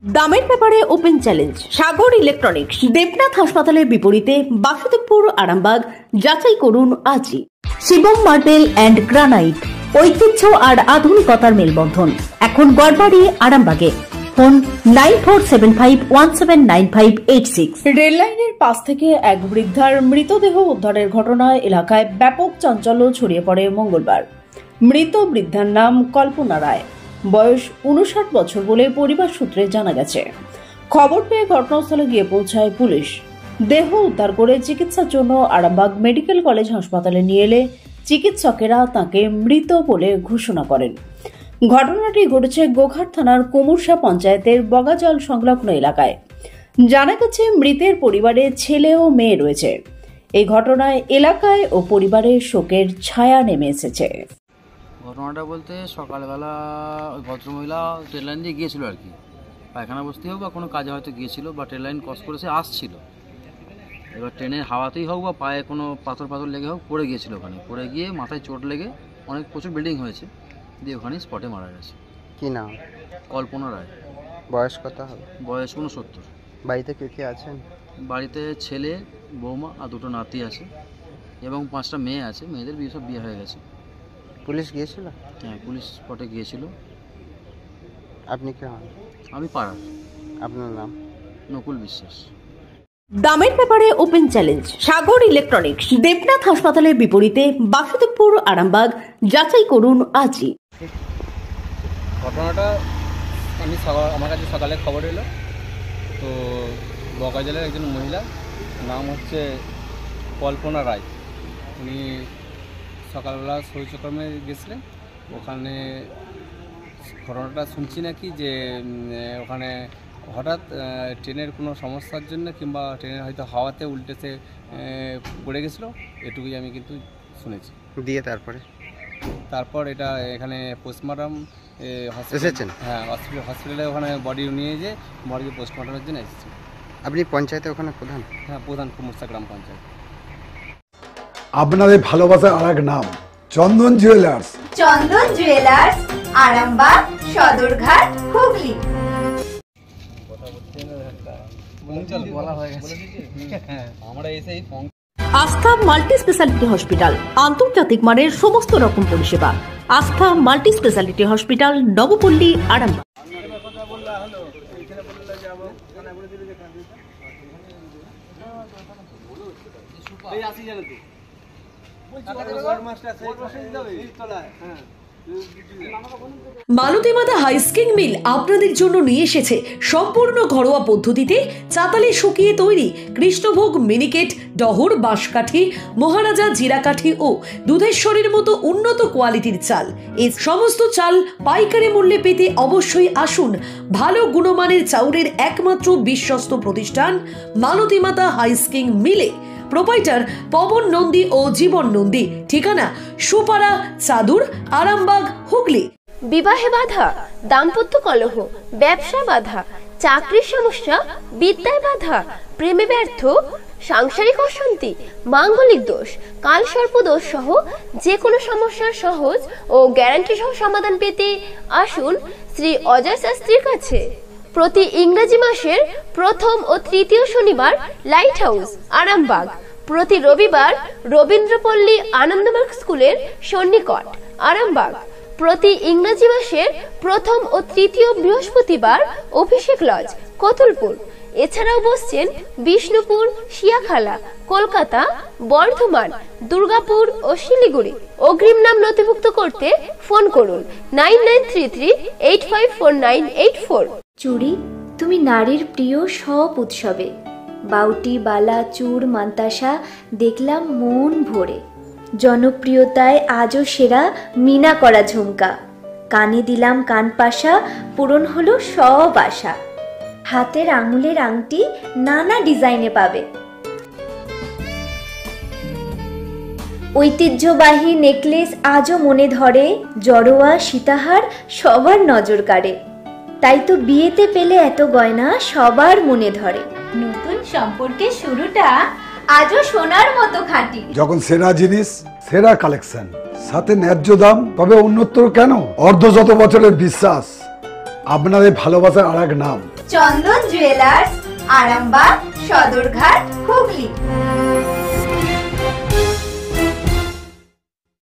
দামের ব্যাপারে open challenge সাগর electronics. Debnath হাসপাতালের বিপরীতে বাসুদেবপুর, আরামবাগ। যাচাই করুন আজই। শিবম মার্বেল অ্যান্ড গ্রানাইট, ঐতিহ্য আর আধুনিকতার মেলবন্ধন। এখন গড়বাড়ি, আরামবাগে। ফোন 9475179586। রেল লাইনের পাশ থেকে এক বৃদ্ধার মৃতদেহ উদ্ধারের ঘটনায় এলাকায় ব্যাপক চাঞ্চল্য ছড়িয়ে পড়ে মঙ্গলবার। মৃত বৃদ্ধার নাম কল্পনা রায়, বয়স 59 বছর বলে পরিবার সূত্রে জানা গেছে। খবর পেয়ে ঘটনাস্থলে গিয়ে পৌঁছায় পুলিশ। দেহ উদ্ধার করে চিকিৎসার জন্য আরামবাগ মেডিকেল কলেজ হাসপাতালে নিয়ে এলে চিকিৎসকেরা তাকে মৃত বলে ঘোষণা করেন। ঘটনাটি ঘটেছে গোঘাট থানার কুমুরসা পঞ্চায়েতের বগাজল সংলগ্ন এলাকায়। জানা গেছে মৃতের পরিবারে ছেলে ও মেয়ে রয়েছে। এই ঘটনায় এলাকায় ও পরিবারের শোকের ছায়া নেমে এসেছে। ঘটনাটা বলতে সকালবেলা ওই ভদ্রমহিলা ট্রেন লাইন দিয়ে গিয়েছিল আর কি, পায়খানা বসতে হোক বা কোনো কাজে হয়তো গিয়েছিল, বা ট্রেন লাইন ক্রস করে সে আসছিল। এবার ট্রেনের হাওয়াতেই হোক বা পায়ে কোনো পাথর লেগে হোক পড়ে গিয়েছিল। ওখানে পড়ে গিয়ে মাথায় চোট লেগে অনেক প্রচুর ব্লিডিং হয়েছে, দিয়ে ওখানেই স্পটে মারা গেছে। কি নাম? কল্পনা রায়। বয়স কত হবে? বয়স 69। বাড়িতে কে কে আছেন? বাড়িতে ছেলে, বৌমা আর দুটো নাতি আছে এবং 5টা মেয়ে আছে। মেয়েদের সব বিয়ে হয়ে গেছে। পুলিশ গিয়েছিল? হ্যাঁ, পুলিশ স্পটে গিয়েছিল। আপনি কে হন? আমি পাড়ার। আপনার নাম? নকুল বিশ্বাস। দামের ব্যাপারে ওপেন চ্যালেঞ্জ সাগর ইলেকট্রনিক্স। দেবনাথ হাসপাতালের বিপরীতে বাসুদেবপুর, আরামবাগ। যাচাই করুন আজই। ঘটনাটা আমার কাছে সকালে খবর এলো, তো বগাজলের একজন মহিলা, নাম হচ্ছে কল্পনা রায়। উনি সকালবেলা শৌচকর্মে গেছিলেন। ওখানে ঘটনাটা শুনছি নাকি যে ওখানে হঠাৎ ট্রেনের কোনো সমস্যার জন্য কিংবা ট্রেনের হয়তো হাওয়াতে উল্টেছে পড়ে গেছিলো, এটুকুই আমি কিন্তু শুনেছি। দিয়ে তারপর এটা এখানে পোস্টমর্টম এসেছেন? হ্যাঁ, হসপিটালে ওখানে বডি নিয়ে যে বডিকে পোস্টমর্টমের জন্য এসেছি। আপনি পঞ্চায়েতে ওখানে প্রধান? হ্যাঁ, প্রধান কুমুরসা গ্রাম পঞ্চায়েত। আপনাদের ভালোবাসার আরেক নাম চন্দন জুয়েলার্স। চন্দন জুয়েলার্স, আরামবাগ, সদরঘাট, হুগলি। আস্থা মাল্টি স্পেশালিটি হসপিটাল, আন্তর্জাতিক মানের সমস্ত রকম পরিষেবা। Astha multi speciality hospital, Nabapalli, Arambagh. মালতীমাতা হাইস্কিং মিল আপনাদের জন্য নিয়ে এসেছে সম্পূর্ণ ঘরোয়া পদ্ধতিতে চাতালে শুকিয়ে তৈরি কৃষ্ণভোগ মিনিকেট, ডহর, বাঁশকাঠি, মহারাজা জিরাকাঠি ও দুধেশ্বরীর মতো উন্নত কোয়ালিটির চাল। এই সমস্ত চাল পাইকারি মূল্যে পেতে অবশ্যই আসুন ভালো গুণমানের চাউলের একমাত্র বিশ্বস্ত প্রতিষ্ঠান মালতীমাতা হাইস্কিং মিলে। প্রোপাইটার পবন নন্দী ও জীবন নন্দী। ঠিকানা সুপারা, চাদুর, আরামবাগ, হুগলি। বিবাহে বাধা, দাম্পত্য কলহ, ব্যবসা বাধা, চাকরির সমস্যা, বিদ্যায় বাধা, প্রেমে ব্যর্থ, সাংসারিক অশান্তি, মাঙ্গলিক দোষ, কালসর্প দোষ সহ যে কোনো সমস্যার সহজ ও গ্যারান্টি সহ সমাধান পেতে আসুন শ্রী অজয় শাস্ত্রীর কাছে। প্রতি ইংরেজি মাসের প্রথম ও তৃতীয় শনিবার লাইট হাউস, আরামবাগ। প্রতি রবিবার রবীন্দ্রপল্লী আনন্দমার্গ স্কুলের সন্নিকট, আরামবাগ। প্রতি ইংরেজি মাসের প্রথম ও তৃতীয় বৃহস্পতিবার অভিষেক লজ, কতুলপুর। এছাড়াও বসছেন বিষ্ণুপুর, শিয়াখালা, কলকাতা, বর্ধমান, দুর্গাপুর ও শিলিগুড়ি। অগ্রিম নাম নথিভুক্ত করতে ফোন করুন 9933854984। চুড়ি, তুমি নারীর প্রিয় সব উৎসবে। বাউটি, বালা, চূড়, মান্তাসা দেখলাম মন ভরে। জনপ্রিয়তায় আজও সেরা মিনা করা ঝুমকা। কানে দিলাম কানপাশা, পূরণ হলো সব আশা। হাতের আঙুলের আংটি নানা ডিজাইনে পাবে। ঐতিহ্যবাহী নেকলেস আজও মনে ধরে। জড়োয়া, সীতাহার সবার নজর কাড়ে। তাই তো বিয়েতে পেলে এত গয়না সবার মনে ধরে। নতুন সম্পর্কের শুরুটা আজও সোনার মতো খাঁটি। যখন সেরা জিনিস, সেরা কালেকশন, সাথে ন্যায্য দাম, তবে উন্নত কেন? অর্ধশত বছরের বিশ্বাস। আপনাদের ভালোবাসার আরেক নাম চন্দন জুয়েলার্স, আরামবাগ, সদরঘাট, হুগলি।